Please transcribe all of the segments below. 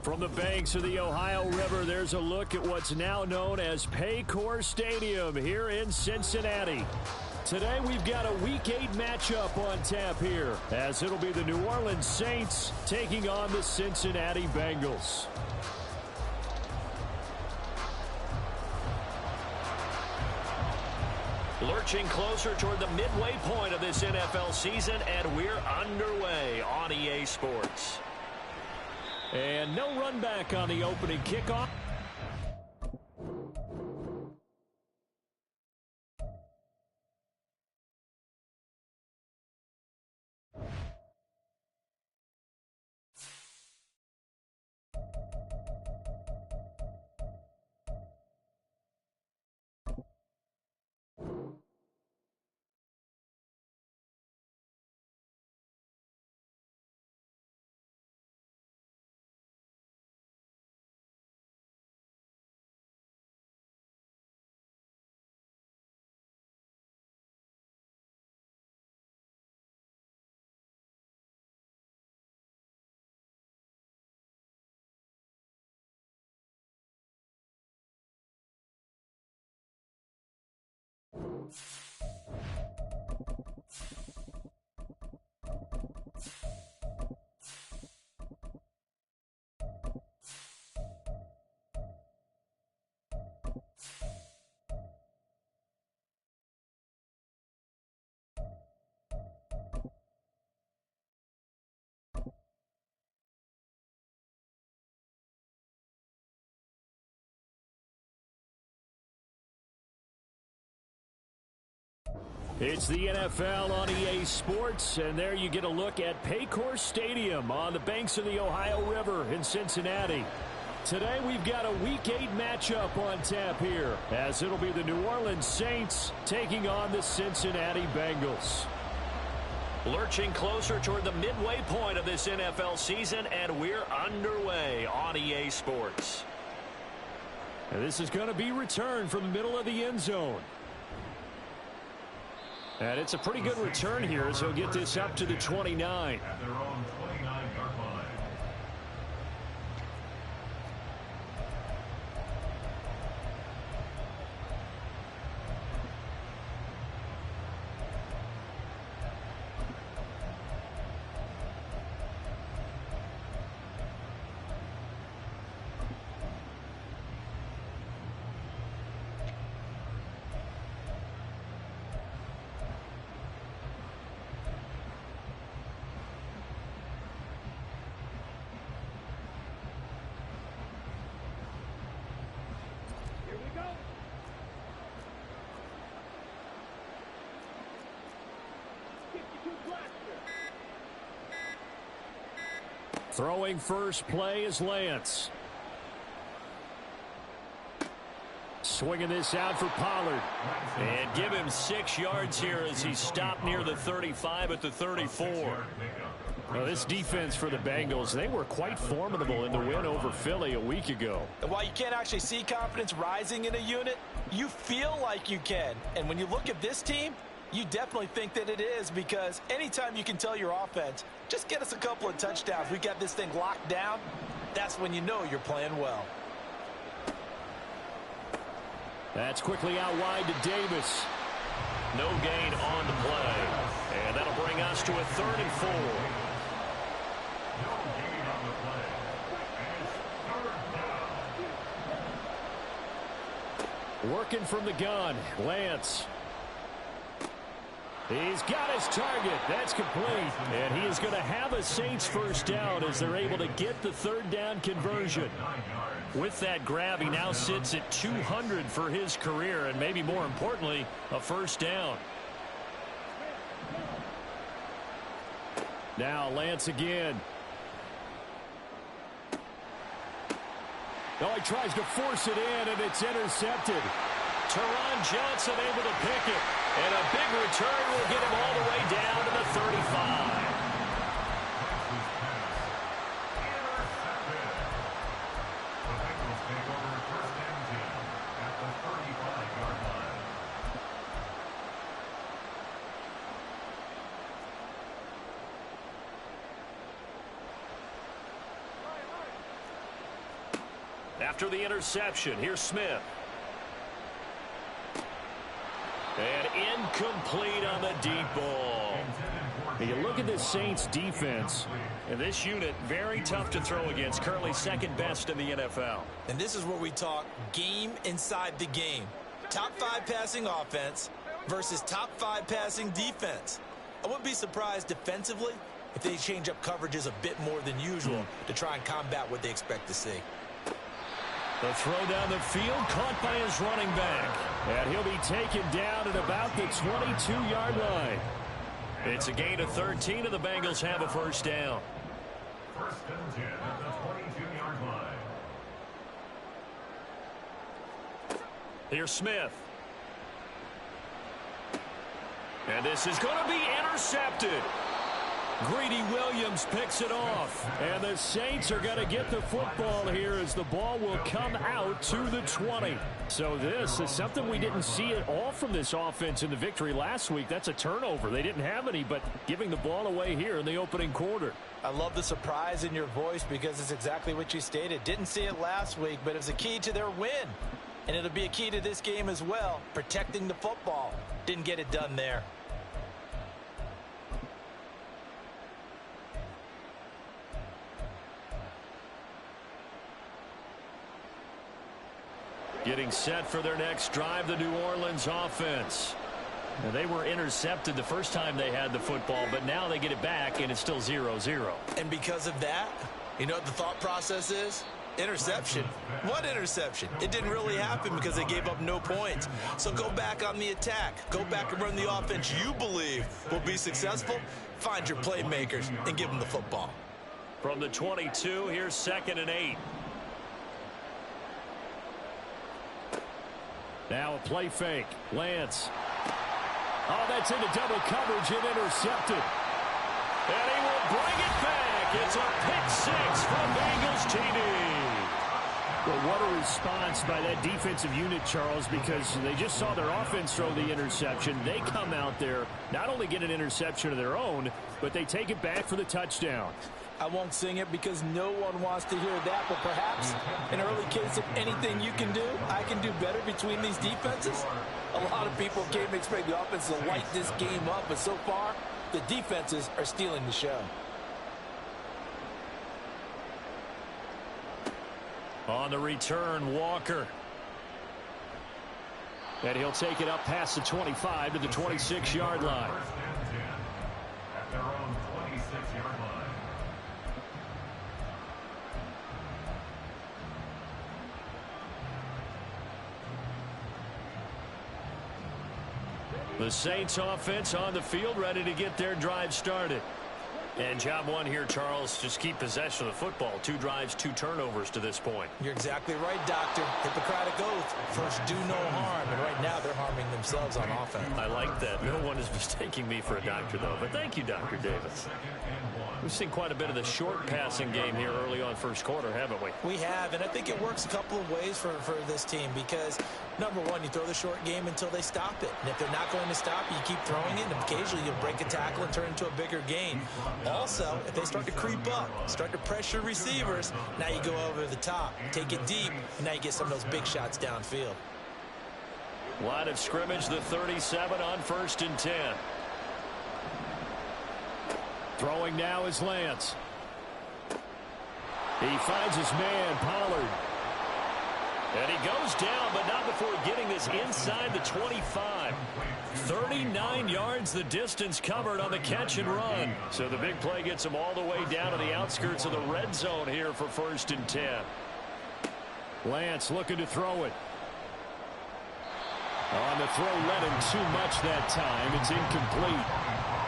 From the banks of the Ohio River, there's a look at what's now known as Paycor Stadium here in Cincinnati. Today we've got a Week 8 matchup on tap here, as it'll be the New Orleans Saints taking on the Cincinnati Bengals. Lurching closer toward the midway point of this NFL season, and we're underway on EA Sports. And no run back on the opening kickoff. It's the NFL on EA Sports, and there you get a look at Paycor Stadium on the banks of the Ohio River in Cincinnati. Today we've got a Week 8 matchup on tap here, as it'll be the New Orleans Saints taking on the Cincinnati Bengals. Lurching closer toward the midway point of this NFL season, and we're underway on EA Sports. And this is going to be returned from the middle of the end zone. And it's a pretty good return here, as he'll get this up to the 29. At their own 29-yard line. Throwing first play is Lance. Swinging this out for Pollard. And give him 6 yards here as he stopped near the 35 at the 34. Well, this defense for the Bengals, they were quite formidable in the win over Philly a week ago. And while you can't actually see confidence rising in a unit, you feel like you can. And when you look at this team, you definitely think that it is, because anytime you can tell your offense, just get us a couple of touchdowns, we got this thing locked down, that's when you know you're playing well. That's quickly out wide to Davis. No gain on the play. And that'll bring us to a 3rd and 4. No gain on the play. And 3rd down. Working from the gun, Lance. He's got his target. That's complete. And he is going to have a Saints first down as they're able to get the 3rd down conversion. With that grab, he now sits at 200 for his career, and maybe more importantly, a first down. Now Lance again. Oh, he tries to force it in, and it's intercepted. Teron Johnson able to pick it. And a big return will get him all the way down to the 35. after the interception. Here's Smith. And incomplete on the deep ball. You look at this Saints defense, and this unit, very tough to throw against, currently second best in the NFL. And this is where we talk game inside the game. Top 5 passing offense versus top 5 passing defense. I wouldn't be surprised defensively if they change up coverages a bit more than usual to try and combat what they expect to see. The throw down the field, caught by his running back. And he'll be taken down at about the 22-yard line. It's a gain of 13, and the Bengals have a first down. First and 10 at the 22-yard line. Here's Smith. And this is going to be intercepted. Greedy Williams picks it off. And the Saints are going to get the football here as the ball will come out to the 20. So this is something we didn't see at all from this offense in the victory last week. That's a turnover. They didn't have any, but giving the ball away here in the opening quarter. I love the surprise in your voice because it's exactly what you stated. Didn't see it last week, but it was a key to their win. And it'll be a key to this game as well, protecting the football. Didn't get it done there. Getting set for their next drive, the New Orleans offense. Now, they were intercepted the first time they had the football, but now they get it back, and it's still 0-0. And because of that, you know what the thought process is? Interception. What interception? It didn't really happen because they gave up no points. So go back on the attack. Go back and run the offense you believe will be successful. Find your playmakers and give them the football. From the 22, here's 2nd and 8. Now a play fake. Lance. Oh, that's into double coverage and intercepted. And he will bring it back. It's a pick 6 from Bengals TD. Well, what a response by that defensive unit, Charles, because they just saw their offense throw the interception. They come out there, not only get an interception of their own, but they take it back for the touchdown. I won't sing it because no one wants to hear that, but perhaps an early case of anything you can do, I can do better between these defenses. A lot of people came expect the offense to light this game up, but so far, the defenses are stealing the show. On the return, Walker. And he'll take it up past the 25 to the 26-yard line. First and 10 at their own 26-yard line. The Saints offense on the field, ready to get their drive started. And job one here, Charles, just keep possession of the football. 2 drives, 2 turnovers to this point. You're exactly right, Doctor. Hippocratic oath. First, do no harm. And right now, they're harming themselves on offense. I like that. No one is mistaking me for a doctor, though. But thank you, Dr. Davis. We've seen quite a bit of the short passing game here early on first quarter, haven't we? We have, and I think it works a couple of ways for this team because, number one, you throw the short game until they stop it. And if they're not going to stop it, you keep throwing it, and occasionally you'll break a tackle and turn into a bigger gain. Also, if they start to creep up, start to pressure receivers, now you go over the top, take it deep, and now you get some of those big shots downfield. Line of scrimmage, the 37 on 1st and 10. Throwing now is Lance. He finds his man, Pollard. And he goes down, but not before getting this inside the 25. 39 yards the distance covered on the catch and run. So the big play gets him all the way down to the outskirts of the red zone here for 1st and 10. Lance looking to throw it. On the throw, let him too much that time. It's incomplete.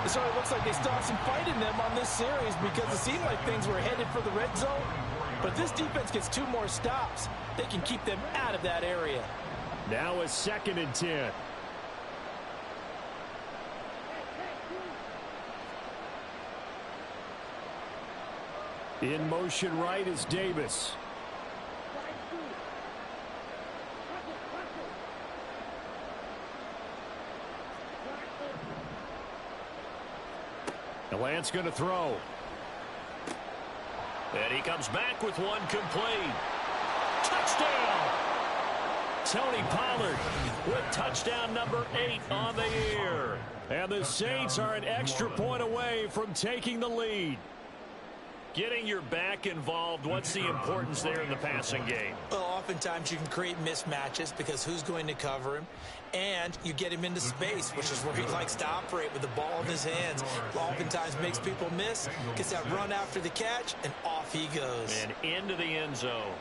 It sort of looks like they still have some fight in them on this series because it seemed like things were headed for the red zone. But if this defense gets 2 more stops, they can keep them out of that area. Now a 2nd and 10. In motion right is Davis. Lance going to throw. And he comes back with one complete. To touchdown. Tony Pollard with touchdown number 8 on the year. And the Saints are an extra point away from taking the lead. Getting your back involved, what's the importance there in the passing game? Well, oftentimes you can create mismatches because who's going to cover him? And you get him into space, which is where he likes to operate with the ball in his hands. Oftentimes makes people miss, gets that run after the catch, and off he goes. And into the end zone.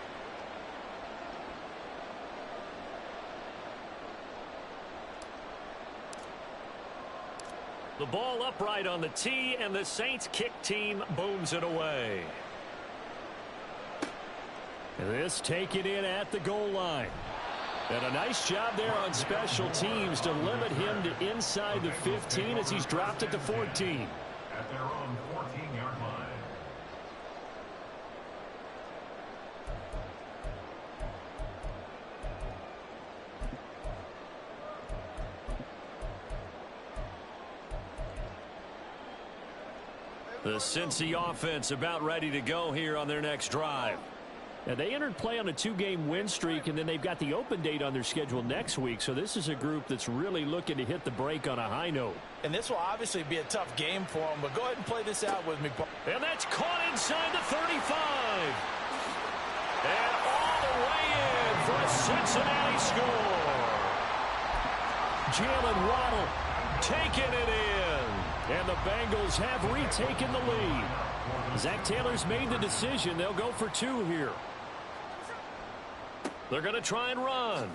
The ball upright on the tee, and the Saints kick team booms it away. This taken in at the goal line. And a nice job there on special teams to limit him to inside the 15 as he's dropped it to 14. At their own 14-yard line. The Cincy offense about ready to go here on their next drive. And they entered play on a 2-game win streak, and then they've got the open date on their schedule next week. So this is a group that's really looking to hit the break on a high note. And this will obviously be a tough game for them, but go ahead and play this out with me. And that's caught inside the 35. And all the way in for a Cincinnati score. Jalen Waddle taking it in. And the Bengals have retaken the lead. Zach Taylor's made the decision. They'll go for 2 here. They're going to try and run.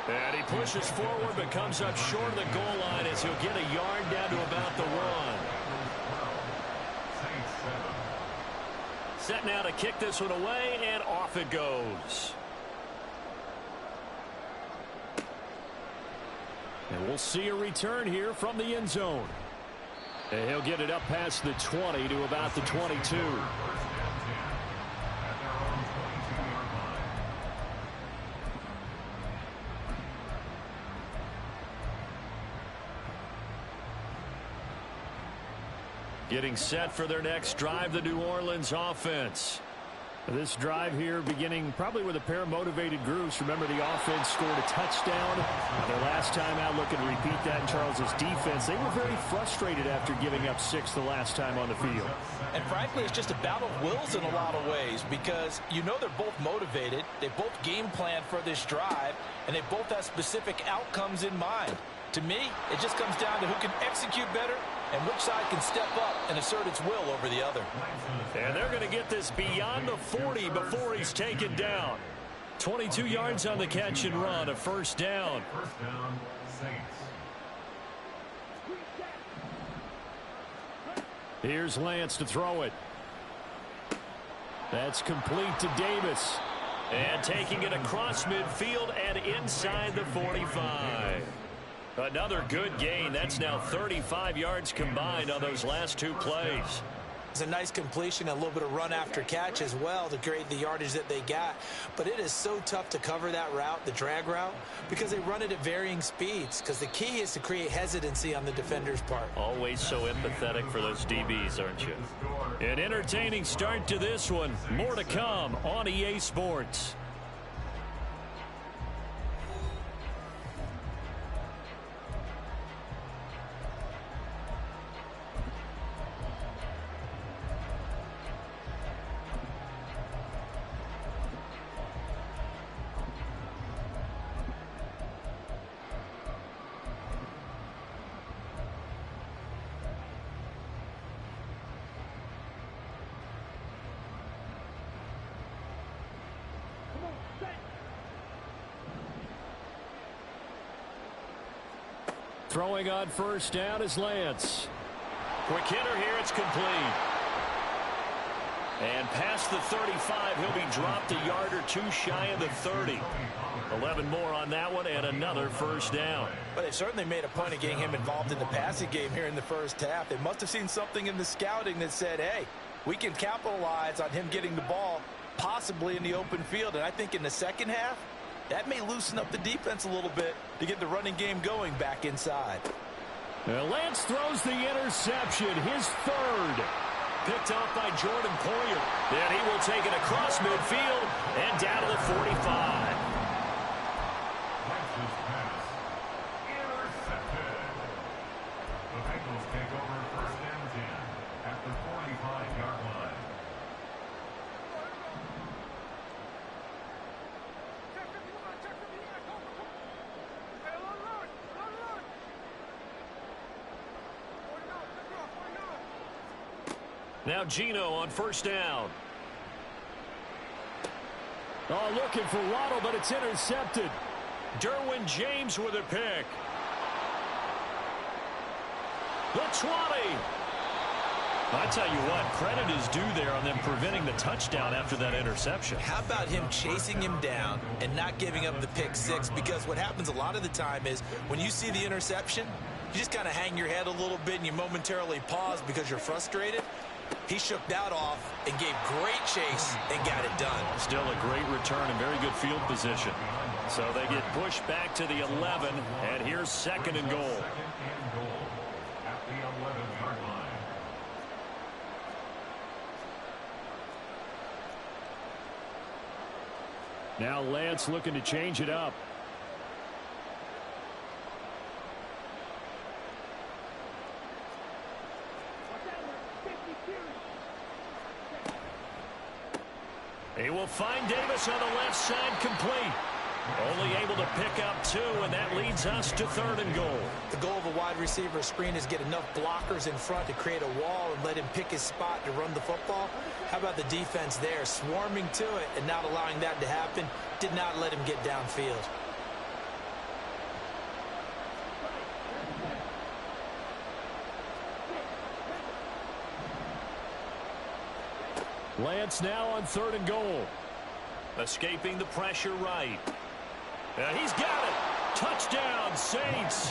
And he pushes forward but comes up short of the goal line as he'll get a yard down to about the 1. Set now to kick this one away, and off it goes. And we'll see a return here from the end zone. And he'll get it up past the 20 to about the 22. Getting set for their next drive, the New Orleans offense. This drive here beginning probably with a pair of motivated groups. Remember, the offense scored a touchdown. Their last time out, looking to repeat that in Charles's defense. They were very frustrated after giving up 6 the last time on the field. And frankly, it's just a battle of wills in a lot of ways because you know they're both motivated. They both game plan for this drive, and they both have specific outcomes in mind. To me, it just comes down to who can execute better and which side can step up and assert its will over the other. And they're going to get this beyond the 40 before he's taken down. 22 yards on the catch and run, a first down. First down, Saints. Here's Lance to throw it. That's complete to Davis. And taking it across midfield and inside the 45. Another good gain. That's now 35 yards combined on those last 2 plays. It's a nice completion, a little bit of run after catch as well to create the yardage that they got. But it is so tough to cover that route, the drag route, because they run it at varying speeds. Because the key is to create hesitancy on the defender's part. Always so empathetic for those DBs, aren't you? An entertaining start to this one. More to come on EA Sports. Throwing on first down is Lance. Quick hitter here, it's complete. And past the 35, he'll be dropped a yard or 2 shy of the 30. 11 more on that one and another first down. But they certainly made a point of getting him involved in the passing game here in the first half. They must have seen something in the scouting that said, hey, we can capitalize on him getting the ball possibly in the open field. And I think in the second half, that may loosen up the defense a little bit to get the running game going back inside. Lance throws the interception, his 3rd. Picked picked off by Jordan Poyer. Then he will take it across midfield and down to the 45. Wentz's pass intercepted. The Bengals take over first and 10 at the 45-yard line. Now Gino on first down. Oh, looking for Waddle, but it's intercepted. Derwin James with a pick. The 20. I tell you what, credit is due there on them preventing the touchdown after that interception. How about him chasing him down and not giving up the pick six? Because what happens a lot of the time is when you see the interception, you just kind of hang your head a little bit and you momentarily pause because you're frustrated. He shook that off and gave great chase and got it done. Still a great return and very good field position. So they get pushed back to the 11, and here's second and goal. Second and goal at the 11-yard line. Now Lance looking to change it up. He will find Davis on the left side complete. Only able to pick up 2, and that leads us to third and goal. The goal of a wide receiver screen is get enough blockers in front to create a wall and let him pick his spot to run the football. How about the defense there, swarming to it and not allowing that to happen? Did not let him get downfield. Lance now on third and goal. Escaping the pressure right. He's got it. Touchdown, Saints.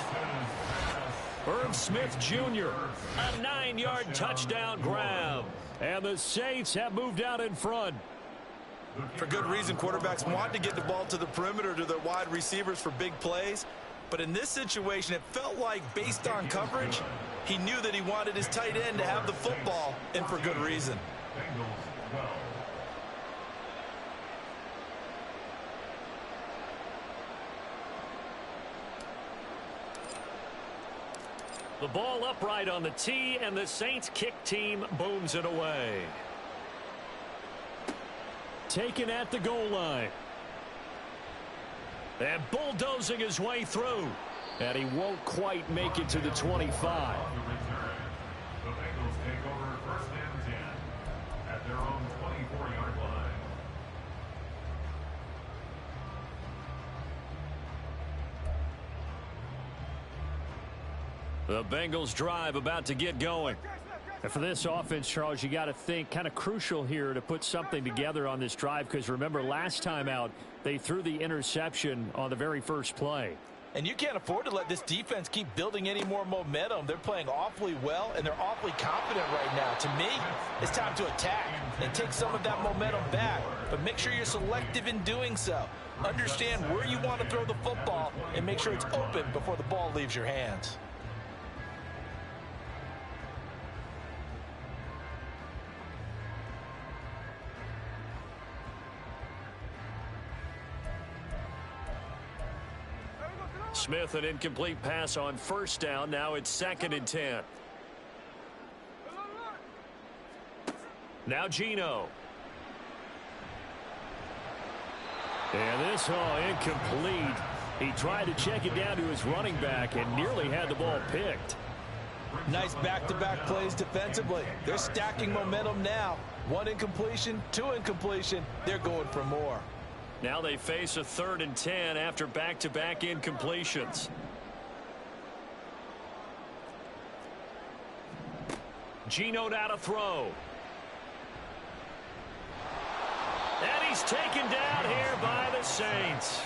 Irv Smith Jr. A 9-yard touchdown grab. And the Saints have moved out in front. For good reason, quarterbacks want to get the ball to the perimeter to their wide receivers for big plays. But in this situation, it felt like based on coverage, he knew that he wanted his tight end to have the football, and for good reason. Bengals 12. The ball upright on the tee, and the Saints kick team booms it away. Taken at the goal line. And bulldozing his way through. And he won't quite make it to the 25. The Bengals take over first and 10 at their own 24-yard line. The Bengals drive about to get going. And for this offense, Charles, you got to think kind of crucial here to put something together on this drive, because remember last time out they threw the interception on the very first play. And you can't afford to let this defense keep building any more momentum. They're playing awfully well, and they're awfully confident right now. To me, it's time to attack and take some of that momentum back. But make sure you're selective in doing so. Understand where you want to throw the football and make sure it's open before the ball leaves your hands. Smith, an incomplete pass on first down. Now it's second and 10. Now Gino. And this, incomplete. He tried to check it down to his running back and nearly had the ball picked. Nice back-to-back plays defensively. They're stacking momentum now. 1 incompletion, 2 incompletion. They're going for more. Now they face a third and 10 after back-to-back incompletions. Gino now to throw. And he's taken down here by the Saints.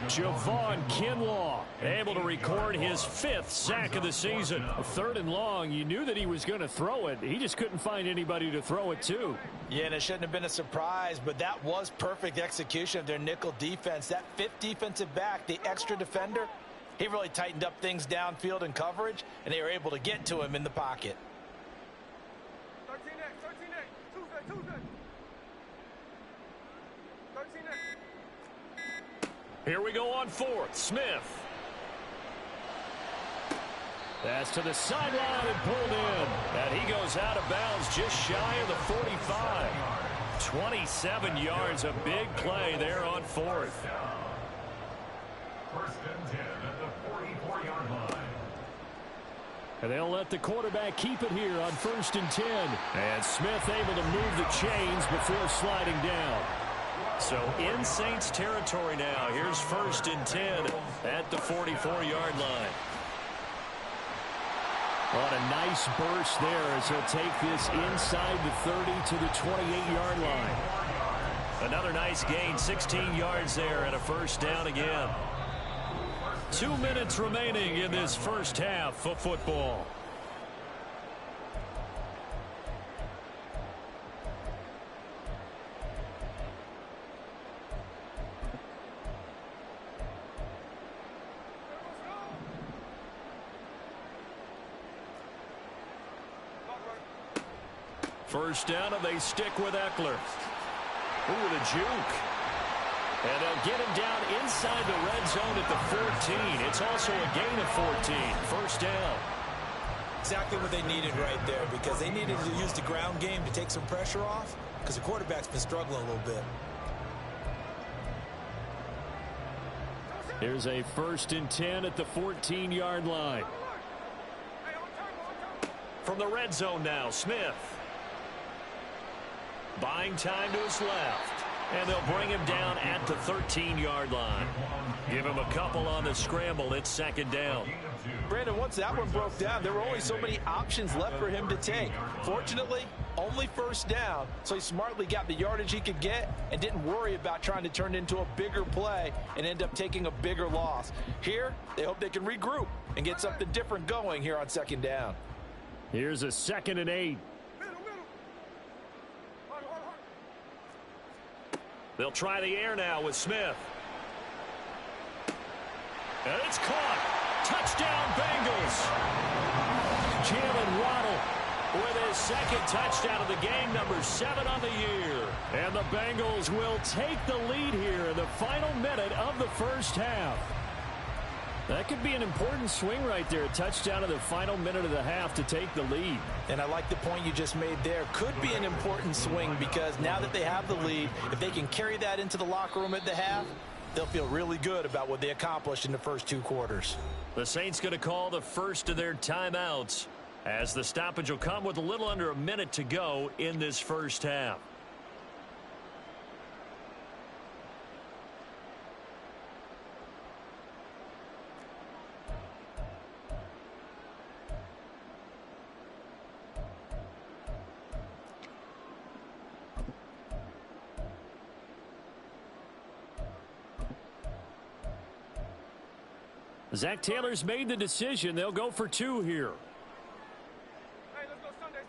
Javon Kinlaw able to record his 5th sack of the season. Third and long, you knew that he was going to throw it. He just couldn't find anybody to throw it to. Yeah, and it shouldn't have been a surprise, but that was perfect execution of their nickel defense. That 5th defensive back, the extra defender, he really tightened up things downfield in coverage, and they were able to get to him in the pocket. 13A. Here we go on fourth. Smith. That's to the sideline and pulled in. And he goes out of bounds just shy of the 45. 27 yards, a big play there on fourth. First and 10 at the 44-yard line. And they'll let the quarterback keep it here on first and 10. And Smith able to move the chains before sliding down. So in Saints territory now. Here's first and 10 at the 44-yard line. What a nice burst there as he'll take this inside the 30 to the 28-yard line. Another nice gain, 16 yards there and a first down again. 2 minutes remaining in this first half of football. First down, and they stick with Eckler. Ooh, the juke. And they'll get him down inside the red zone at the 14. It's also a gain of 14. First down. Exactly what they needed right there, because they needed to use the ground game to take some pressure off, because the quarterback's been struggling a little bit. Here's a first and 10 at the 14-yard line. From the red zone now, Smith. Buying time to his left. And they'll bring him down at the 13-yard line. Give him a couple on the scramble. It's second down. Brandon, once that one broke down, there were only so many options left for him to take. Fortunately, only first down, so he smartly got the yardage he could get and didn't worry about trying to turn it into a bigger play and end up taking a bigger loss. Here, they hope they can regroup and get something different going here on second down. Here's a 2nd and 8. They'll try the air now with Smith. And it's caught. Touchdown, Bengals. Jalen Waddle with his second touchdown of the game, number 7 on the year. And the Bengals will take the lead here in the final minute of the first half. That could be an important swing right there. A touchdown in the final minute of the half to take the lead. And I like the point you just made there. Could be an important swing because now that they have the lead, if they can carry that into the locker room at the half, they'll feel really good about what they accomplished in the first 2 quarters. The Saints going to call the first of their timeouts as the stoppage will come with a little under a minute to go in this first half. Zach Taylor's made the decision. They'll go for 2 here. Hey, let's go Sunday.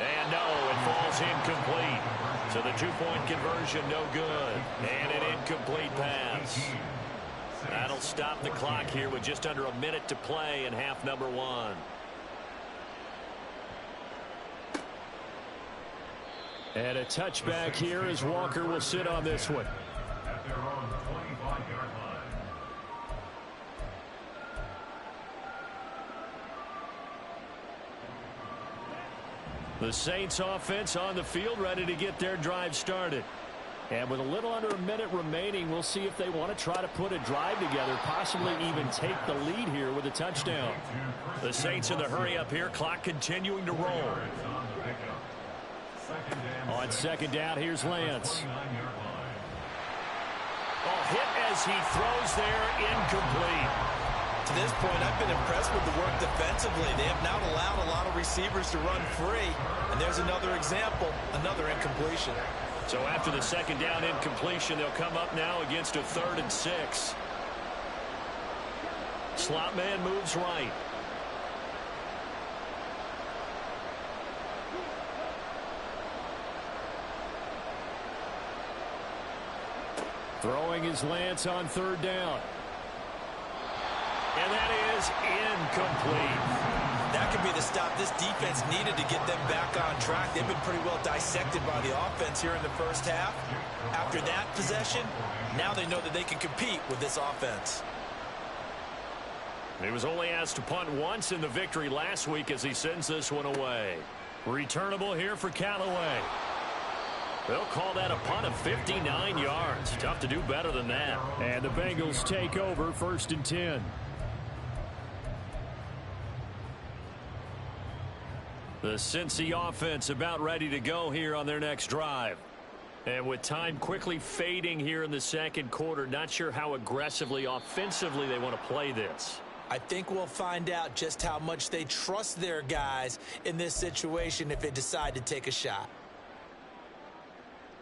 And no, it falls incomplete. So the 2-point conversion no good. And an incomplete pass. That'll stop the clock here with just under a minute to play in half number 1. And a touchback here as Walker will sit on this one. At their own 25-yard line. The Saints offense on the field ready to get their drive started. And with a little under a minute remaining, we'll see if they want to try to put a drive together, possibly even take the lead here with a touchdown. The Saints in the hurry up here, clock continuing to roll. On second down, here's Lance. Oh, hit as he throws there, incomplete. To this point, I've been impressed with the work defensively. They have not allowed a lot of receivers to run free. And there's another example, another incompletion. So after the second down incompletion, they'll come up now against a 3rd and 6. Slot man moves right. Throwing his Lance on 3rd down. And that is incomplete. That could be the stop this defense needed to get them back on track. They've been pretty well dissected by the offense here in the first half. After that possession, now they know that they can compete with this offense. He was only asked to punt once in the victory last week as he sends this one away. Returnable here for Callaway. They'll call that a punt of 59 yards. Tough to do better than that. And the Bengals take over 1st and 10. The Cincy offense about ready to go here on their next drive. And with time quickly fading here in the second quarter, not sure how aggressively, offensively they want to play this. I think we'll find out just how much they trust their guys in this situation if they decide to take a shot.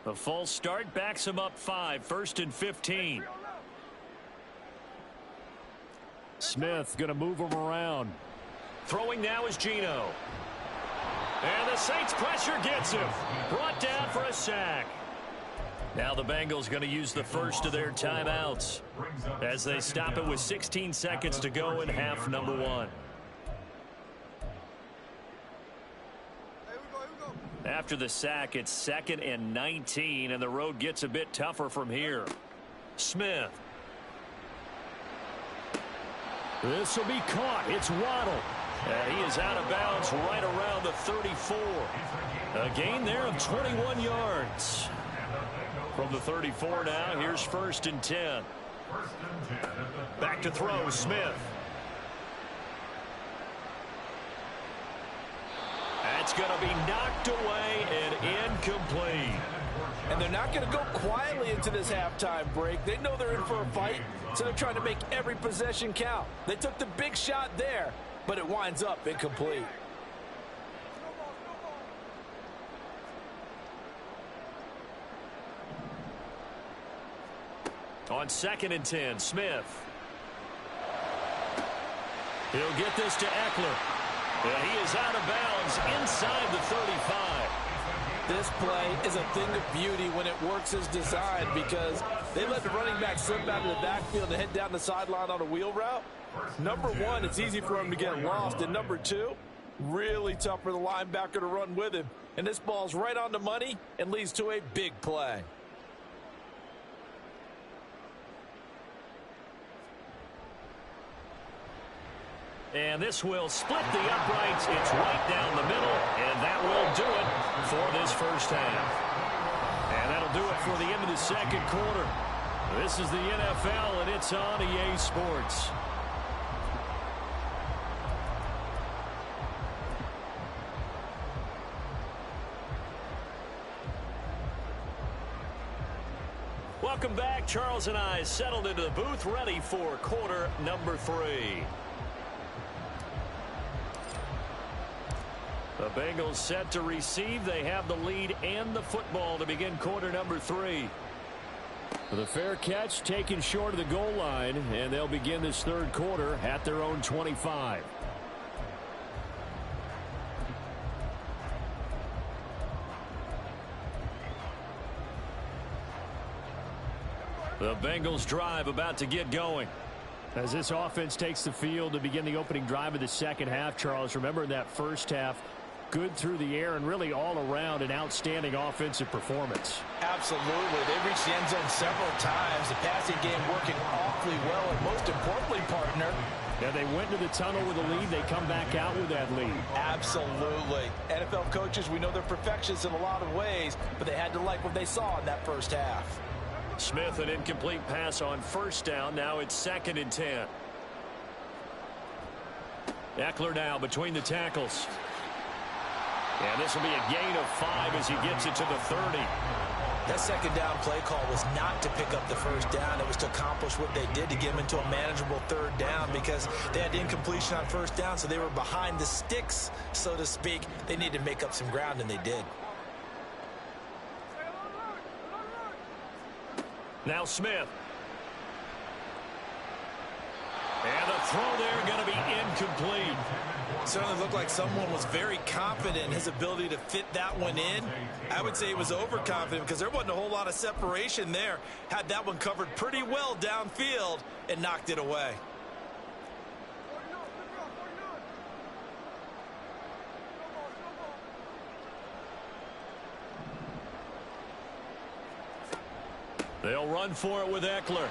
The false start backs them up 5, 1st and 15. Smith going to move him around. Throwing now is Geno. And the Saints pressure gets him. Brought down for a sack. Now the Bengals going to use the first of their timeouts as they stop it with 16 seconds to go in half number 1. After the sack, it's 2nd and 19, and the road gets a bit tougher from here. Smith. This will be caught. It's Waddle. And he is out of bounds right around the 34. A gain there of 21 yards. From the 34 now, here's 1st and 10. Back to throw, Smith. That's going to be knocked away and incomplete. And they're not going to go quietly into this halftime break. They know they're in for a fight, so they're trying to make every possession count. They took the big shot there, but it winds up incomplete. On 2nd and 10, Smith. He'll get this to Eckler. And he is out of bounds inside the 35. This play is a thing of beauty when it works as designed because they let the running back slip out of the backfield and head down the sideline on a wheel route. Number one, it's easy for him to get lost. And number two, really tough for the linebacker to run with him. And this ball's right on the money and leads to a big play. And this will split the uprights. It's right down the middle, and that will do it for this first half. And that'll do it for the end of the second quarter. This is the NFL, and it's on EA Sports. Welcome back. Charles and I settled into the booth, ready for quarter number 3. The Bengals set to receive. They have the lead and the football to begin quarter number 3. The fair catch taken short of the goal line, and they'll begin this third quarter at their own 25. The Bengals drive about to get going. As this offense takes the field to begin the opening drive of the second half, Charles, remember in that first half, good through the air and really all around an outstanding offensive performance. Absolutely. They reached the end zone several times. The passing game working awfully well. And most importantly, partner, yeah, they went to the tunnel with a lead. They come back out with that lead. Absolutely. NFL coaches, we know they're perfectionists in a lot of ways, but they had to like what they saw in that first half. Smith, an incomplete pass on first down. Now it's 2nd and 10. Eckler now between the tackles. And this will be a gain of 5 as he gets it to the 30. That second down play call was not to pick up the first down. It was to accomplish what they did to get them into a manageable third down because they had incompletion on first down, so they were behind the sticks, so to speak. They needed to make up some ground, and they did. Now Smith. And the throw there going to be incomplete. Certainly looked like someone was very confident in his ability to fit that one in. I would say he was overconfident because there wasn't a whole lot of separation there. Had that one covered pretty well downfield and knocked it away. They'll run for it with Eckler.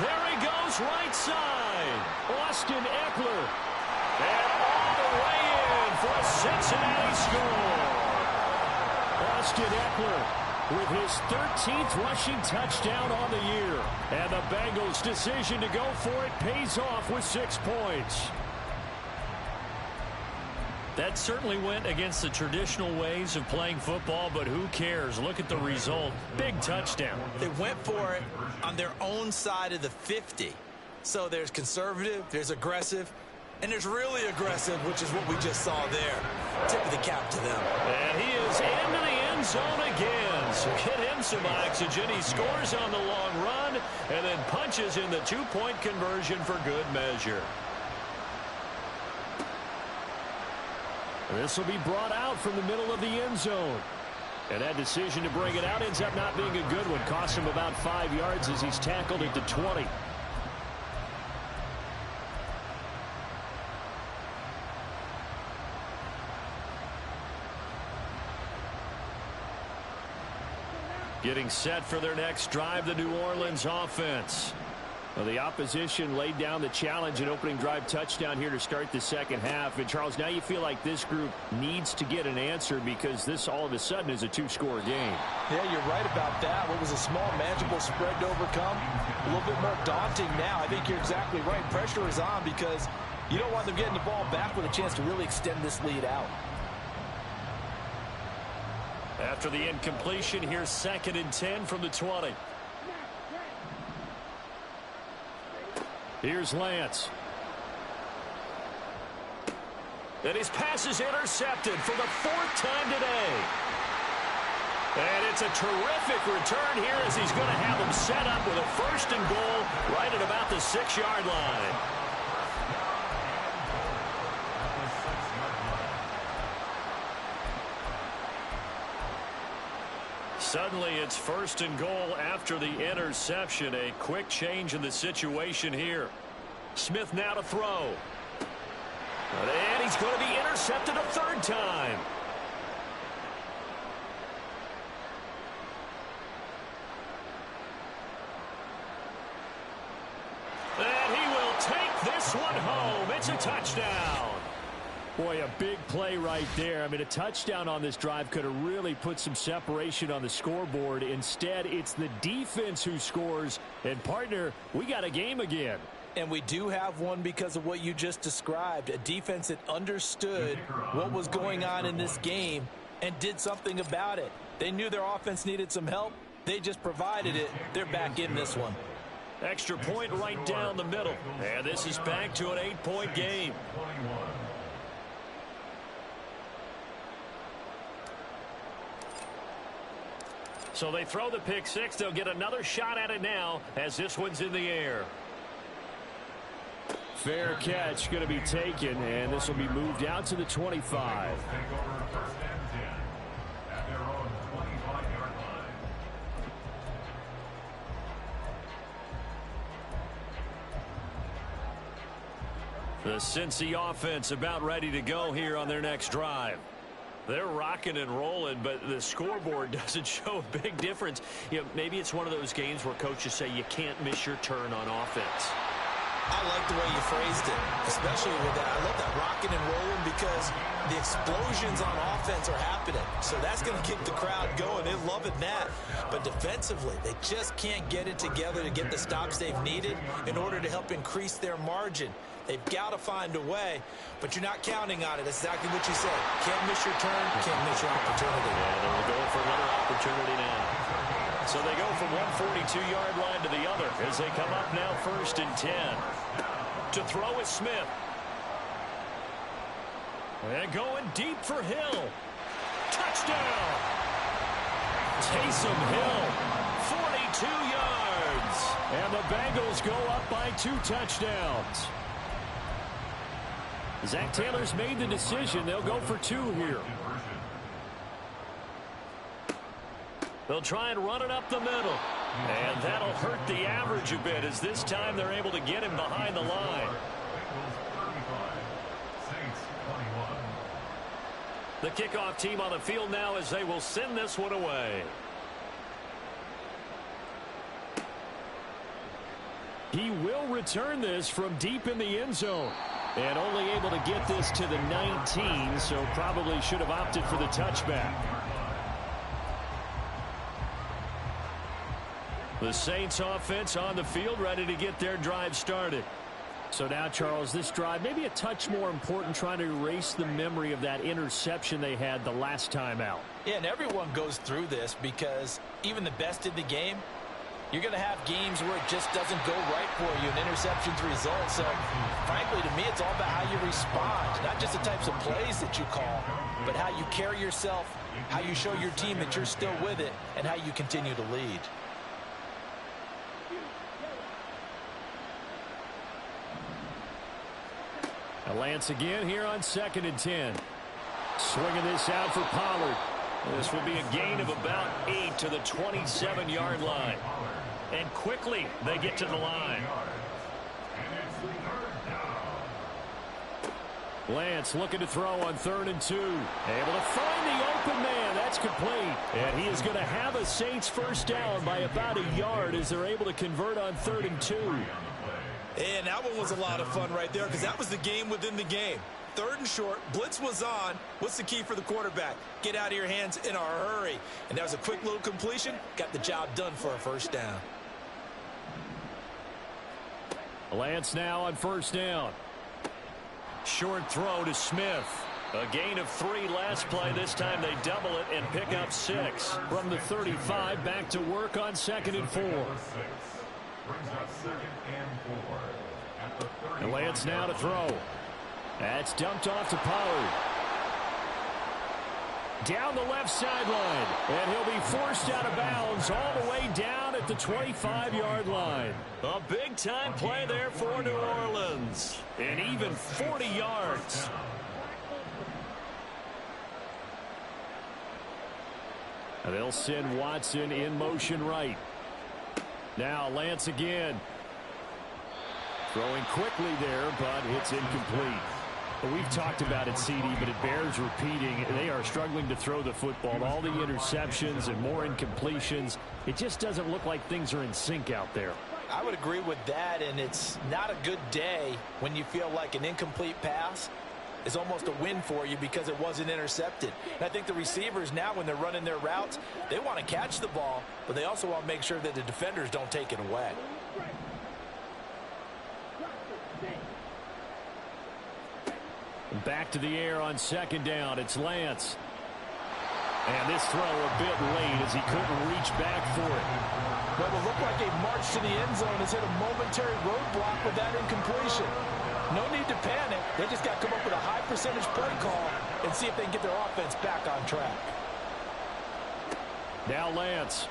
There he goes, right side. Austin Eckler. And all the way in for a Cincinnati score. Austin Eckler with his 13th rushing touchdown on the year. And the Bengals' decision to go for it pays off with 6 points. That certainly went against the traditional ways of playing football, but who cares? Look at the result. Big touchdown. They went for it on their own side of the 50. So there's conservative, there's aggressive, and there's really aggressive, which is what we just saw there. Tip of the cap to them. And he is into the end zone again. So get him some oxygen. He scores on the long run and then punches in the 2-point conversion for good measure. This will be brought out from the middle of the end zone. And that decision to bring it out ends up not being a good one. Cost him about 5 yards as he's tackled at the 20. Getting set for their next drive, the New Orleans offense. Well, the opposition laid down the challenge and opening drive touchdown here to start the second half. And, Charles, now you feel like this group needs to get an answer because this all of a sudden is a 2-score game. Yeah, you're right about that. What was a small, manageable spread to overcome, a little bit more daunting now. I think you're exactly right. Pressure is on because you don't want them getting the ball back with a chance to really extend this lead out. After the incompletion, here's 2nd and 10 from the 20. Here's Lance. And his pass is intercepted for the 4th time today. And it's a terrific return here as he's going to have them set up with a 1st and goal right at about the 6-yard line. Suddenly it's 1st and goal after the interception. A quick change in the situation here. Smith now to throw. And he's going to be intercepted a 3rd time. And he will take this one home. It's a touchdown. Boy, a big play right there. I mean, a touchdown on this drive could have really put some separation on the scoreboard. Instead, it's the defense who scores. And, partner, we got a game again. And we do have one because of what you just described. A defense that understood what was going on in this game and did something about it. They knew their offense needed some help. They just provided it. They're back in this one. Extra point right down the middle. And this is back to an 8-point game. So they throw the pick six. They'll get another shot at it now as this one's in the air. Fair catch going to be taken, and this will be moved out to the 25. The Cincy offense about ready to go here on their next drive. They're rocking and rolling, but the scoreboard doesn't show a big difference. You know, maybe it's one of those games where coaches say you can't miss your turn on offense. I like the way you phrased it, especially with that. I love that rocking and rolling because the explosions on offense are happening. So that's going to keep the crowd going. They're loving that. But defensively, they just can't get it together to get the stops they've needed in order to help increase their margin. They've got to find a way, but you're not counting on it. That's exactly what you said. Can't miss your turn, can't miss your opportunity. Yeah, they're going for another opportunity now. So they go from 142-yard line to the other as they come up now 1st and 10. To throw is Smith. And going deep for Hill. Touchdown! Taysom Hill, 42 yards. And the Bengals go up by 2 touchdowns. Zach Taylor's made the decision. They'll go for 2 here. They'll try and run it up the middle. And that'll hurt the average a bit as this time they're able to get him behind the line. The kickoff team on the field now as they will send this one away. He will return this from deep in the end zone. And only able to get this to the 19, so probably should have opted for the touchback. The Saints offense on the field, ready to get their drive started. So now, Charles, this drive maybe a touch more important, trying to erase the memory of that interception they had the last time out. Yeah, and everyone goes through this because even the best in the game, you're going to have games where it just doesn't go right for you, and interceptions result. So, frankly, to me, it's all about how you respond, not just the types of plays that you call, but how you carry yourself, how you show your team that you're still with it, and how you continue to lead. Lance again here on 2nd and 10. Swinging this out for Pollard. This will be a gain of about 8 to the 27-yard line. And quickly they get to the line. Lance looking to throw on 3rd and 2. Able to find the open man. That's complete. And he is going to have a Saints first down by about a yard as they're able to convert on 3rd and 2. And that one was a lot of fun right there because that was the game within the game. 3rd and short, blitz was on. What's the key for the quarterback? Get out of your hands in a hurry. And that was a quick little completion. Got the job done for a first down. Lance now on 1st down. Short throw to Smith. A gain of 3 last play. This time they double it and pick up 6. From the 35 back to work on 2nd and 4. Brings up 2nd and 4 at the 35. And Lance now to throw. That's dumped off to Pollard. Down the left sideline. And he'll be forced out of bounds all the way down at the 25-yard line. A big-time play there for New Orleans. And even 40 yards. And they'll send Watson in motion right. Now Lance again. Throwing quickly there, but it's incomplete. We've talked about it, CD, but it bears repeating. They are struggling to throw the football. All the interceptions and more incompletions. It just doesn't look like things are in sync out there. I would agree with that, and it's not a good day when you feel like an incomplete pass is almost a win for you because it wasn't intercepted. And I think the receivers now, when they're running their routes, they want to catch the ball, but they also want to make sure that the defenders don't take it away. Back to the air on 2nd down. It's Lance. And this throw a bit late as he couldn't reach back for it. But it looked like a march to the end zone has hit a momentary roadblock with that incompletion. No need to panic. They just got to come up with a high percentage play call and see if they can get their offense back on track. Now Lance.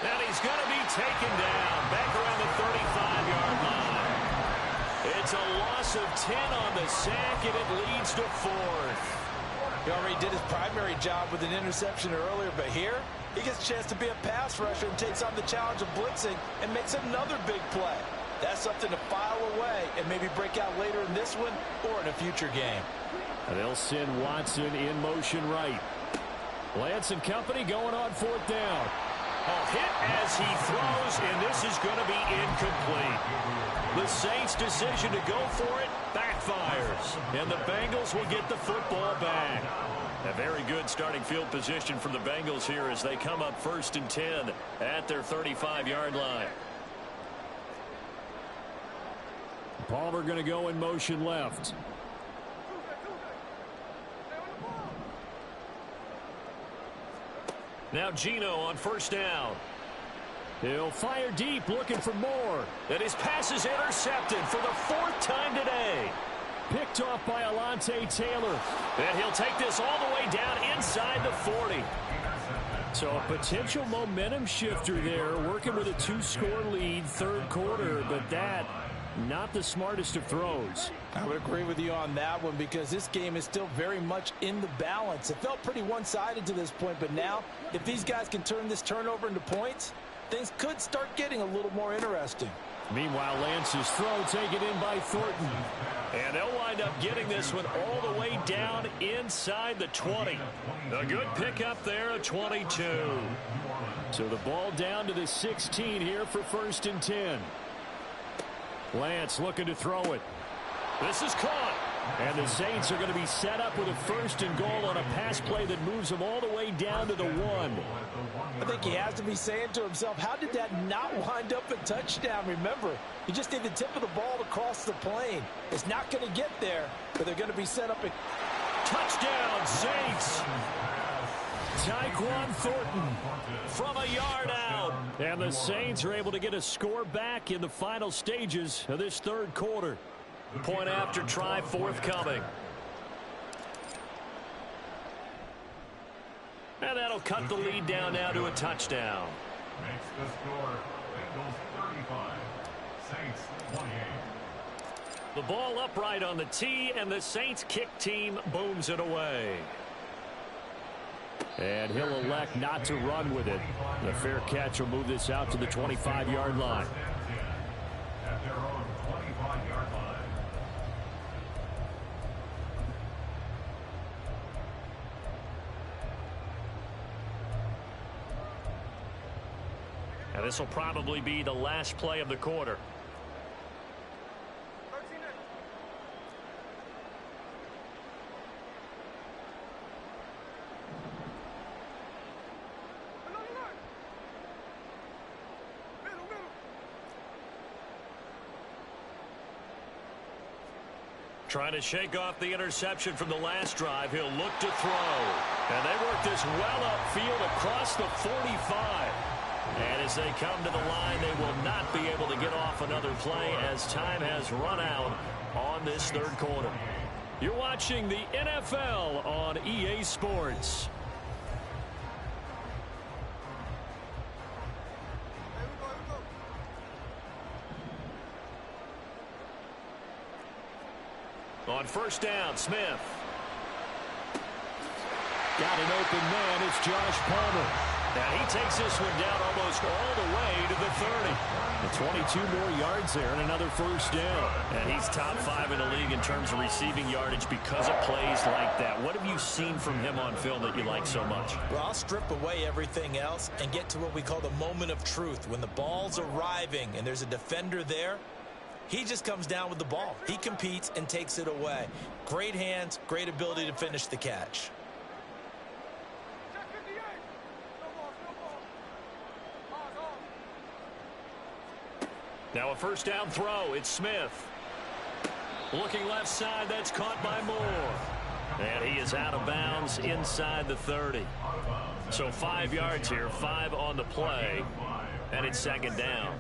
And he's going to be taken down back around the 35-yard line. It's a loss of 10 on the sack, and it leads to 4th. He already did his primary job with an interception earlier, but here he gets a chance to be a pass rusher and takes on the challenge of blitzing and makes another big play. That's something to file away and maybe break out later in this one or in a future game. And they'll send Watson in motion right. Lance and company going on 4th down. A hit as he throws, and this is going to be incomplete. The Saints' decision to go for it backfires, and the Bengals will get the football back. A very good starting field position for the Bengals here as they come up 1st and 10 at their 35-yard line. Palmer going to go in motion left. Now Geno on 1st down. He'll fire deep, looking for more. And his pass is intercepted for the 4th time today. Picked off by Alontae Taylor. And he'll take this all the way down inside the 40. So a potential momentum shifter there, working with a 2-score lead, 3rd quarter, but that not the smartest of throws. I would agree with you on that one because this game is still very much in the balance. It felt pretty one-sided to this point, but now if these guys can turn this turnover into points, things could start getting a little more interesting. Meanwhile, Lance's throw taken in by Thornton. And they'll wind up getting this one all the way down inside the 20. A good pickup there, a 22. So the ball down to the 16 here for 1st and 10. Lance looking to throw it. This is caught. And the Saints are going to be set up with a 1st and goal on a pass play that moves them all the way down to the 1. I think he has to be saying to himself, how did that not wind up a touchdown? Remember, you just need the tip of the ball to cross the plane. It's not going to get there, but they're going to be set up. Touchdown, Saints! Tyquan Thornton from a yard out. And the Saints are able to get a score back in the final stages of this 3rd quarter. Point after try forthcoming. And that'll cut the lead down now to a touchdown. Makes the score Bengals 35, Saints 28. The ball upright on the tee, and the Saints kick team booms it away. And he'll elect not to run with it. The fair catch will move this out to the 25-yard line. At their own 25-yard line. And this will probably be the last play of the quarter. 13 in. Middle. Trying to shake off the interception from the last drive. He'll look to throw. And they work this well upfield across the 45. And as they come to the line, they will not be able to get off another play as time has run out on this 3rd quarter. You're watching the NFL on EA Sports. Here we go. On 1st down, Smith. Got an open man. It's Josh Palmer. And he takes this one down almost all the way to the 30. The 22 more yards there and another 1st down. And he's top 5 in the league in terms of receiving yardage because of plays like that. What have you seen from him on film that you like so much? Well, I'll strip away everything else and get to what we call the moment of truth. When the ball's arriving and there's a defender there, he just comes down with the ball. He competes and takes it away. Great hands, great ability to finish the catch. Check 58. No ball. Pause off. Now a 1st down throw. It's Smith. Looking left side. That's caught by Moore. And he is out of bounds inside the 30. So 5 yards here. 5 on the play. And it's 2nd down.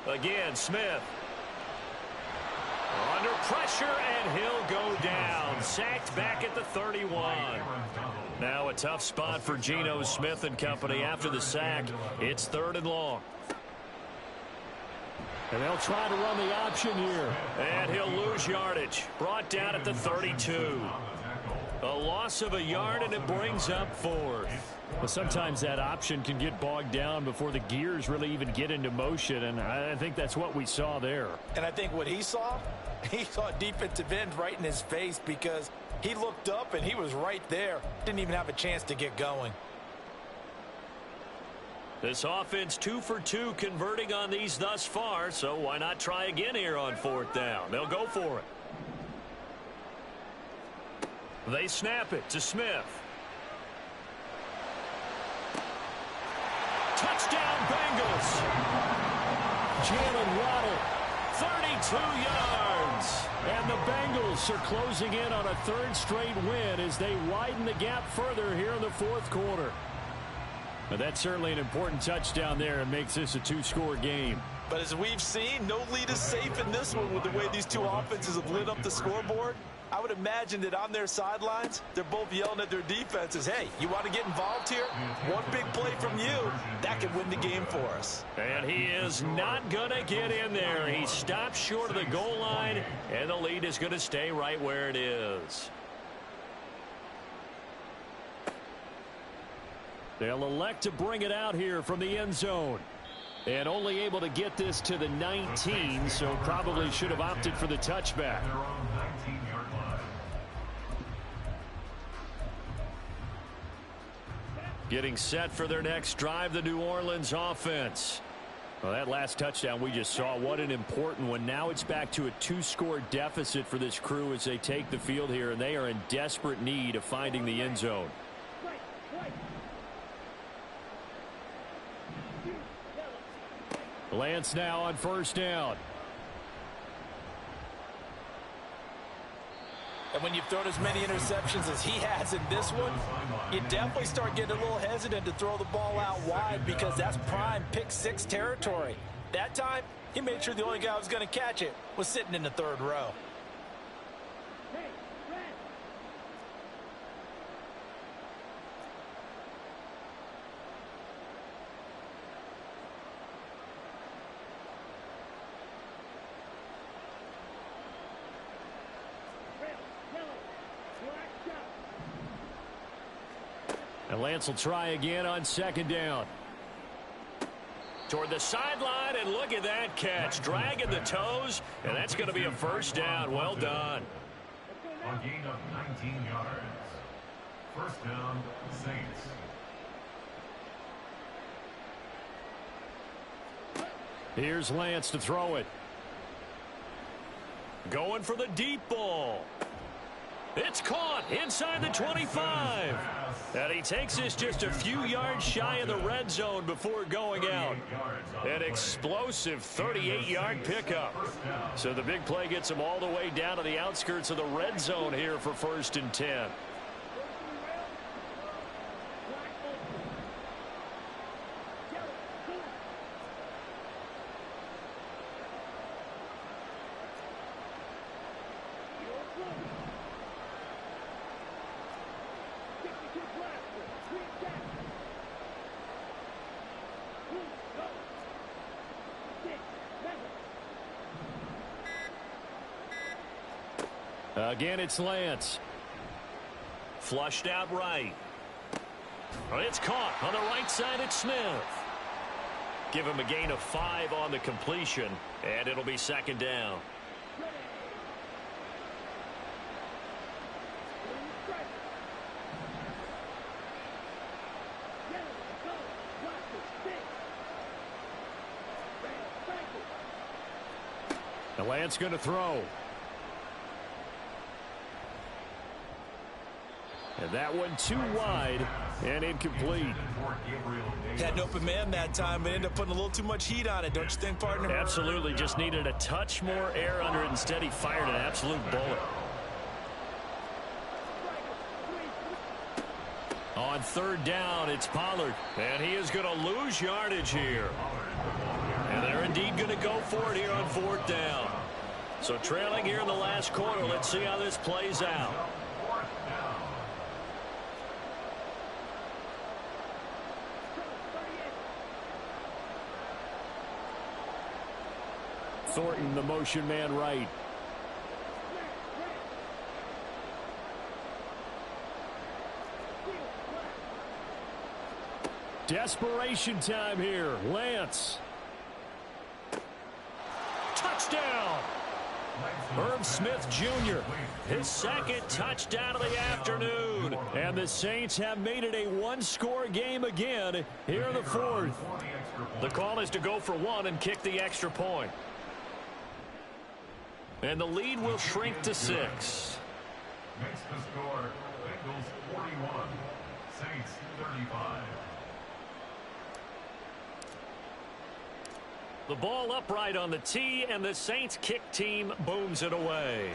Again, Smith. Under pressure, and he'll go down. Sacked back at the 31. Now a tough spot for Geno Smith and company after the sack. It's 3rd and long. And they'll try to run the option here. And he'll lose yardage. Brought down at the 32. A loss of a yard, and it brings up 4th. But sometimes that option can get bogged down before the gears really even get into motion, and I think that's what we saw there. And I think what he saw defensive end right in his face because he looked up and he was right there. Didn't even have a chance to get going. This offense 2 for 2 converting on these thus far, so why not try again here on 4th down? They'll go for it. They snap it to Smith. Touchdown, Bengals. Jalen Waddle, 32 yards. And the Bengals are closing in on a 3rd straight win as they widen the gap further here in the 4th quarter. But that's certainly an important touchdown there and makes this a 2-score game. But as we've seen, no lead is safe in this one with the way these two offenses have lit up the scoreboard. I would imagine that on their sidelines, they're both yelling at their defenses, hey, you want to get involved here? One big play from you, that could win the game for us. And he is not going to get in there. He stops short of the goal line, and the lead is going to stay right where it is. They'll elect to bring it out here from the end zone. And only able to get this to the 19, so probably should have opted for the touchback. Their own 19-yard line. Getting set for their next drive, the New Orleans offense. Well, that last touchdown we just saw, what an important one. Now it's back to a 2-score deficit for this crew as they take the field here, and they are in desperate need of finding the end zone. Lance now on first down. And when you've thrown as many interceptions as he has in this one, you definitely start getting a little hesitant to throw the ball out wide because that's prime pick-6 territory. That time, he made sure the only guy who was going to catch it was sitting in the third row. And Lance will try again on second down. Toward the sideline, and look at that catch. Dragging the toes, and that's going to be a first down. Well done. A gain of 19 yards. First down, Saints. Here's Lance to throw it. Going for the deep ball. It's caught inside the 25. And he takes this just a few yards shy of the red zone before going out. An explosive 38-yard pickup. So the big play gets him all the way down to the outskirts of the red zone here for 1st and 10. Again, it's Lance. Flushed out right. It's caught on the right side at Smith. Give him a gain of 5 on the completion, and it'll be second down. And Lance going to throw. And that one too wide and incomplete. Had an open man that time, but ended up putting a little too much heat on it, don't you think, partner? Absolutely. Just needed a touch more air under it. Instead, he fired an absolute bullet. On third down, it's Pollard. And he is going to lose yardage here. And they're indeed going to go for it here on 4th down. So trailing here in the last quarter. Let's see how this plays out. Thornton, the motion man right. Desperation time here. Lance. Touchdown. Herb Smith Jr., his second touchdown of the afternoon. And the Saints have made it a 1-score game again here in the 4th. The call is to go for 1 and kick the extra point. And the lead will shrink to 6. Makes the score Bengals 41, Saints 35. The ball upright on the tee, and the Saints kick team booms it away.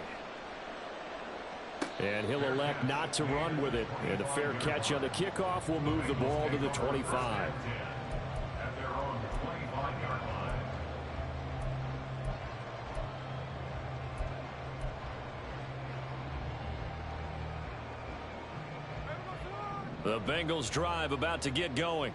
And he'll elect not to run with it. And a fair catch on the kickoff will move the ball to the 25. At their own 25-yard line. The Bengals drive about to get going.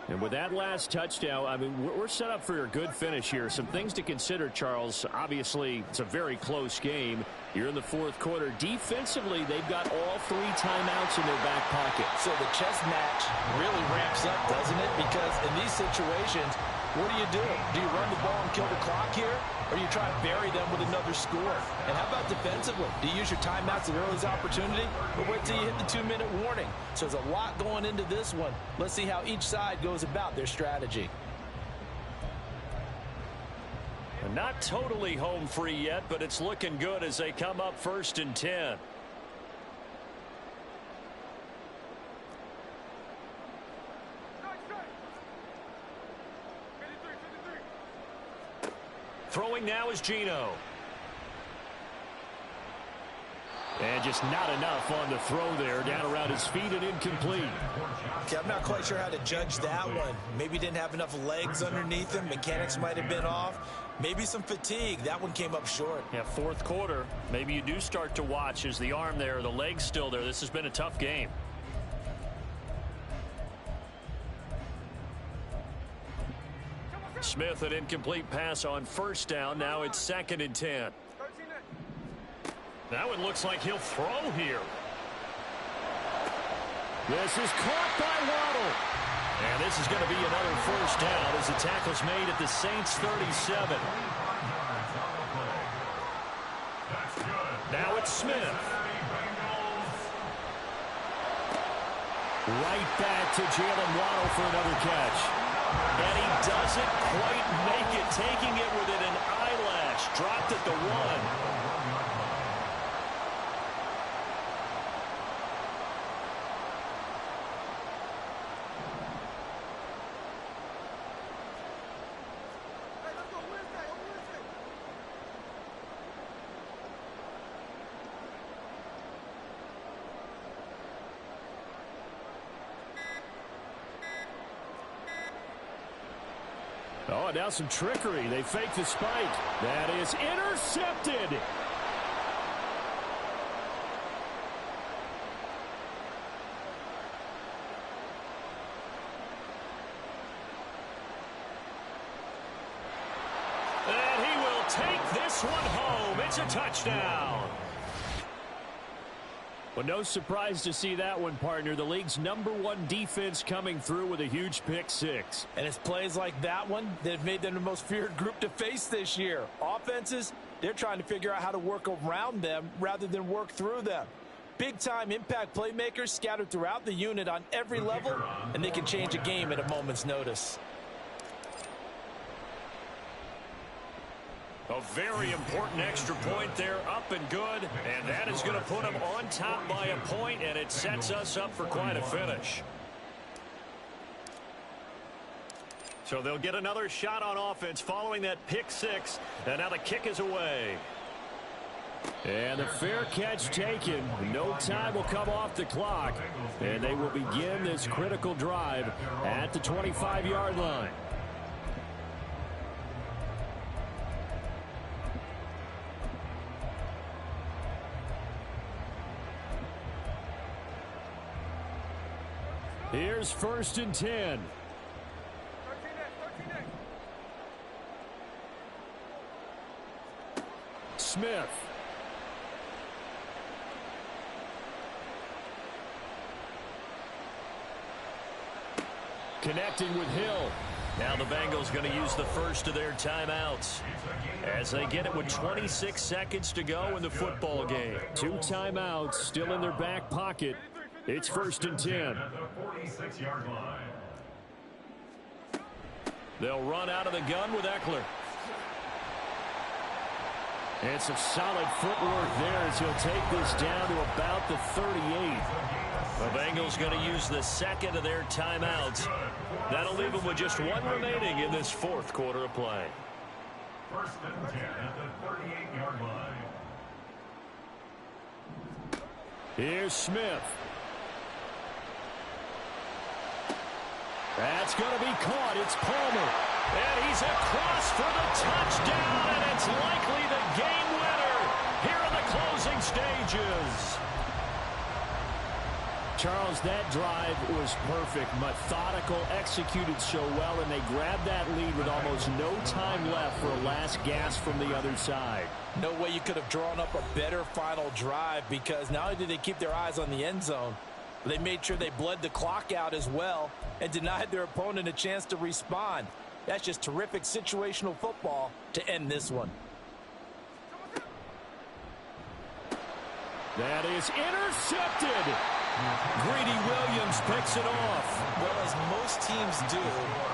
And with that last touchdown, I mean, we're set up for a good finish here. Some things to consider, Charles. Obviously, it's a very close game. You're in the fourth quarter. Defensively, they've got all 3 timeouts in their back pocket. So the chess match really ramps up, doesn't it? Because in these situations, what do? Do you run the ball and kill the clock here? Or you try to bury them with another score? And how about defensively? Do you use your timeouts at earliest opportunity? Or wait till you hit the 2-minute warning? So there's a lot going into this one. Let's see how each side goes about their strategy. Not totally home free yet, but it's looking good as they come up 1st and 10. Throwing now is Geno. And just not enough on the throw there. Down around his feet and incomplete. Okay, I'm not quite sure how to judge that one. Maybe didn't have enough legs underneath him. Mechanics might have been off. Maybe some fatigue. That one came up short. Yeah, fourth quarter. Maybe you do start to watch. Is the arm there, the leg's still there? This has been a tough game. Smith, an incomplete pass on 1st down. Now it's 2nd and 10. That one looks like he'll throw here. This is caught by Waddle. And this is going to be another 1st down as the tackle's made at the Saints 37. Now it's Smith. Right back to Jalen Waddle for another catch. And he doesn't quite make it, taking it within an eyelash. Dropped at the 1. Oh, now some trickery. They fake the spike. That is intercepted. And he will take this one home. It's a touchdown. Well, no surprise to see that one, partner. The league's #1 defense coming through with a huge pick 6. And it's plays like that one that have made them the most feared group to face this year. Offenses, they're trying to figure out how to work around them rather than work through them. Big-time impact playmakers scattered throughout the unit on every level, and they can change a game at a moment's notice. A very important extra point there, up and good, and that is going to put them on top by a point, and it sets us up for quite a finish. So they'll get another shot on offense following that pick 6, and now the kick is away. And the fair catch taken. No time will come off the clock, and they will begin this critical drive at the 25-yard line. Here's 1st and 10. Smith. Connecting with Hill. Now the Bengals going to use the first of their timeouts as they get it with 26 seconds to go in the football game. 2 timeouts still in their back pocket. It's 1st and 10. They'll run out of the gun with Eckler. And some solid footwork there as he'll take this down to about the 38. The Bengals going to use the 2nd of their timeouts. That'll leave them with just 1 remaining in this 4th quarter of play. 1st and 10 at the 38-yard line. Here's Smith. That's going to be caught. It's Palmer. And he's across for the touchdown, and it's likely the game winner here in the closing stages. Charles, that drive was perfect, methodical, executed so well, and they grabbed that lead with almost no time left for a last gasp from the other side. No way you could have drawn up a better final drive, because not only did they keep their eyes on the end zone, but they made sure they bled the clock out as well and denied their opponent a chance to respond. That's just terrific situational football to end this one. That is intercepted. Greedy Williams picks it off. Well, as most teams do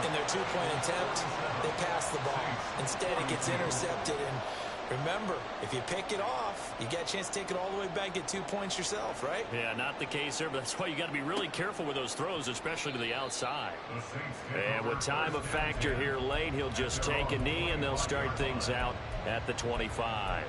in their two-point attempt, they pass the ball. Instead, it gets intercepted. And remember, if you pick it off, you get a chance to take it all the way back, get 2 points yourself, right? Yeah, not the case there, but that's why you got to be really careful with those throws, especially to the outside. And with time a factor here late, he'll just take a knee, and they'll start things out at the 25.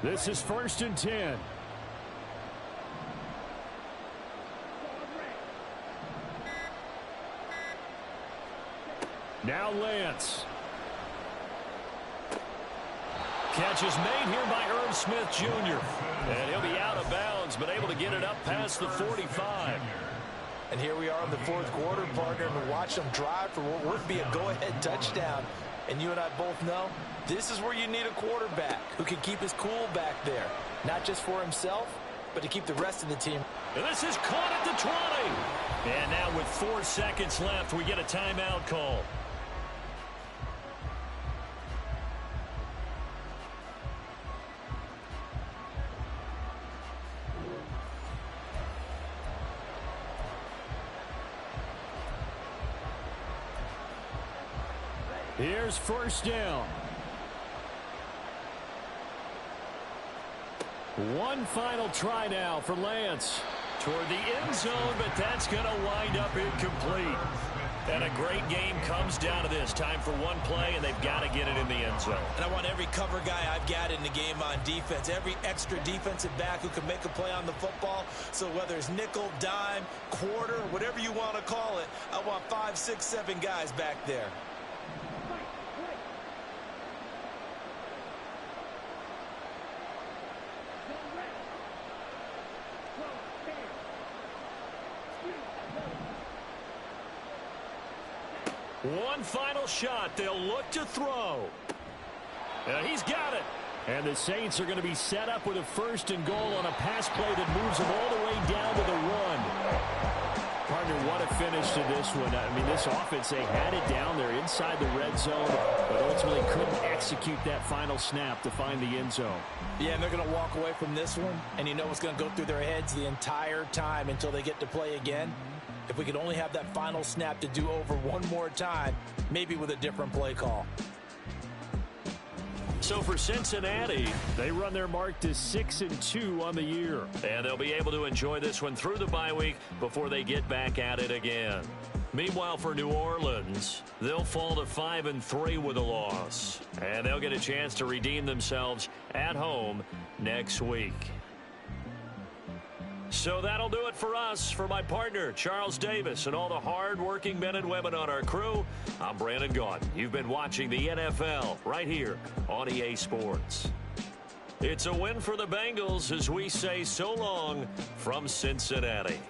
This is 1st and 10. Now Lance. Catch is made here by Irv Smith Jr. And he'll be out of bounds, but able to get it up past the 45. And here we are in the fourth quarter, partner, and watch them drive for what would be a go-ahead touchdown. And you and I both know this is where you need a quarterback who can keep his cool back there. Not just for himself, but to keep the rest of the team. And this is caught at the 20. And now with 4 seconds left, we get a timeout call. Here's 1st down. One final try now for Lance. Toward the end zone, but that's going to wind up incomplete. And a great game comes down to this. Time for one play, and they've got to get it in the end zone. And I want every cover guy I've got in the game on defense, every extra defensive back who can make a play on the football. So whether it's nickel, dime, quarter, whatever you want to call it, I want 5, 6, 7 guys back there. One final shot. They'll look to throw. He's got it. And the Saints are going to be set up with a 1st and goal on a pass play that moves them all the way down to the 1. Partner, what a finish to this one. I mean, this offense, they had it down there inside the red zone, but ultimately couldn't execute that final snap to find the end zone. Yeah, and they're going to walk away from this one, and you know what's going to go through their heads the entire time until they get to play again. If we could only have that final snap to do over one more time, maybe with a different play call. So for Cincinnati, they run their mark to 6-2 on the year. And they'll be able to enjoy this one through the bye week before they get back at it again. Meanwhile, for New Orleans, they'll fall to 5-3 with a loss. And they'll get a chance to redeem themselves at home next week. So that'll do it for us. For my partner, Charles Davis, and all the hard-working men and women on our crew, I'm Brandon Gaudin. You've been watching the NFL right here on EA Sports. It's a win for the Bengals as we say so long from Cincinnati.